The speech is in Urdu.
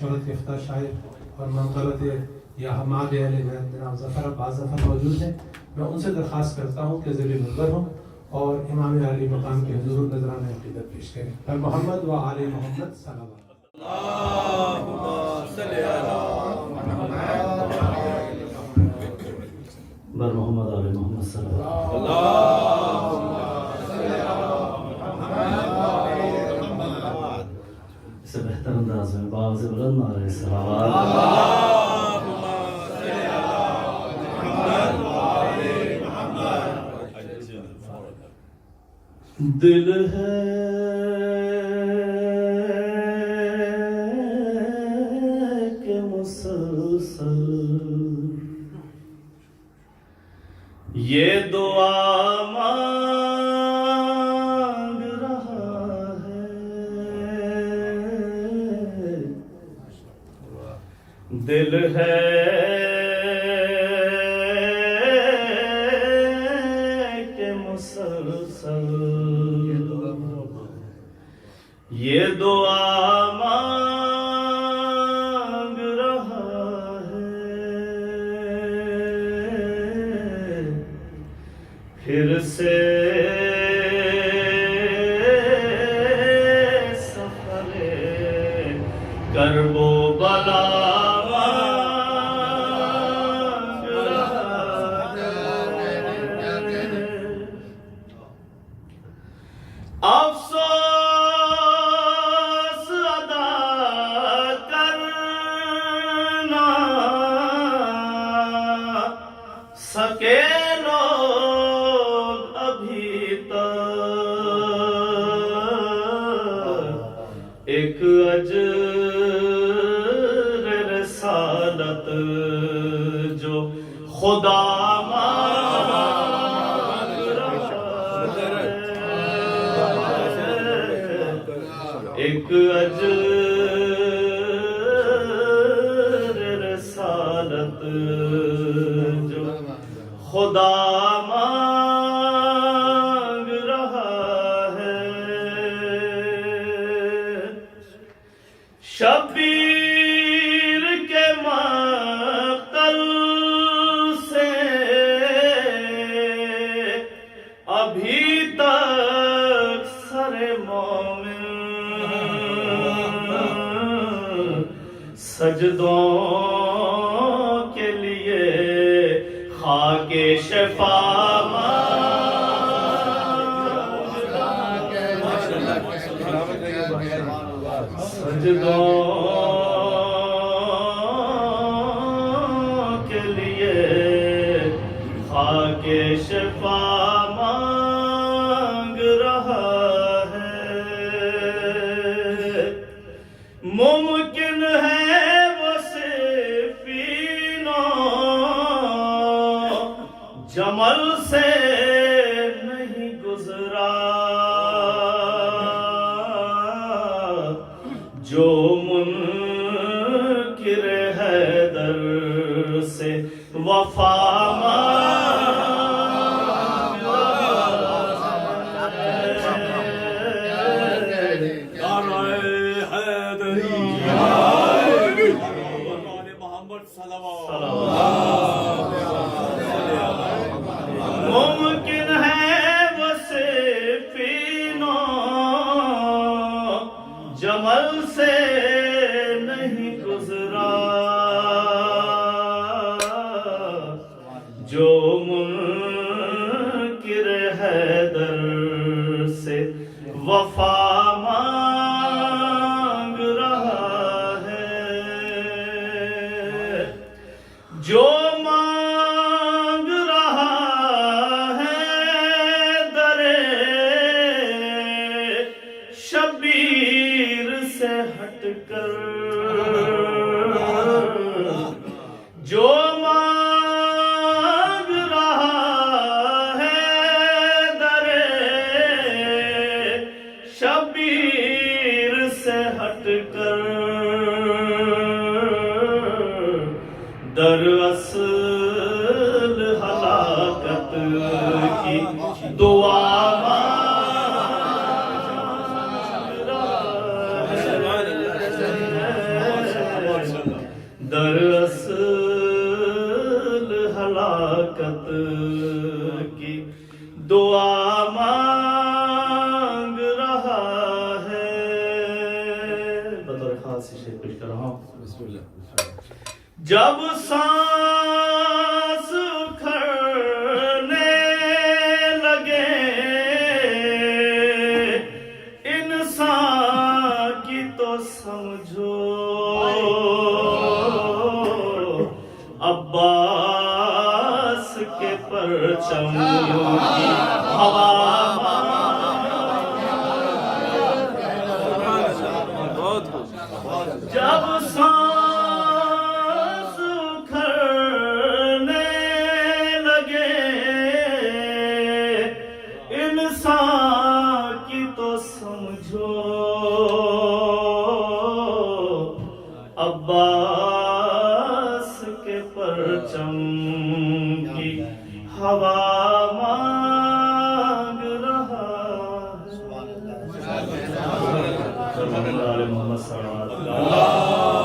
شہرت یافتہ شاعر اور منقبت یا حماد اہل بیت جناب ظفر عباس ظفر موجود ہیں. میں ان سے درخواست کرتا ہوں کہ ذیل منبر ہوں اور امام عالی مقام کے حضور نذرانہ عقیدت پیش کریں. پر محمد و آل محمد صلوات. اللهم صل على بر محمد آل محمد صلی اللہ اللهم صل على اس سے بہتر انداز میں باوز بلند نعرہ صلوات. اللهم صل على محمد وآل محمد. دل ہے کہ مسلسل یہ دعا مانگ رہا ہے. دل ہے کہ مسلسل یہ دعا مانگ رہا ہے. پھر سے سفر کرب و بلا مانگ رہا ہے. افسوس ادا کرنا سکے لوگ ابھی تک. ایک اجر رسالت جو خدا ایک اجر رسالت جو خدا مانگ رہا ہے. شبیر کے مقتل سے ابھی تک سر مومن سجدوں کے لیے خاک شفا سجدوں کے لیے خاک شفا مانگ رہا ہے. ممکن ہے وہ صفین جمل سے نہیں گزرا جو منکر حیدر سے وفا ممکن ہے وہ صفین جمل سے نہیں گزرا جو منکر حیدر سے وفا مانگ رہا ہے. جو مانگ رہا ہے در شبیر سے ہٹ کر. جو مانگ رہا ہے در شبیر سے ہٹ کر در اصل ہلاکت کی دعا مانگ رہا ہے. سے شعر پیش کر رہا ہوں. جب سانس اکھڑنے لگے انسان کی تو سمجھو عباس کے پرچم کی ہوا جب سانس اکھڑنے لگے انسان کی تو سمجھو عباس کے پرچم کی ہوا مانگ رہا محمد صلی اللہ علیہ وسلم.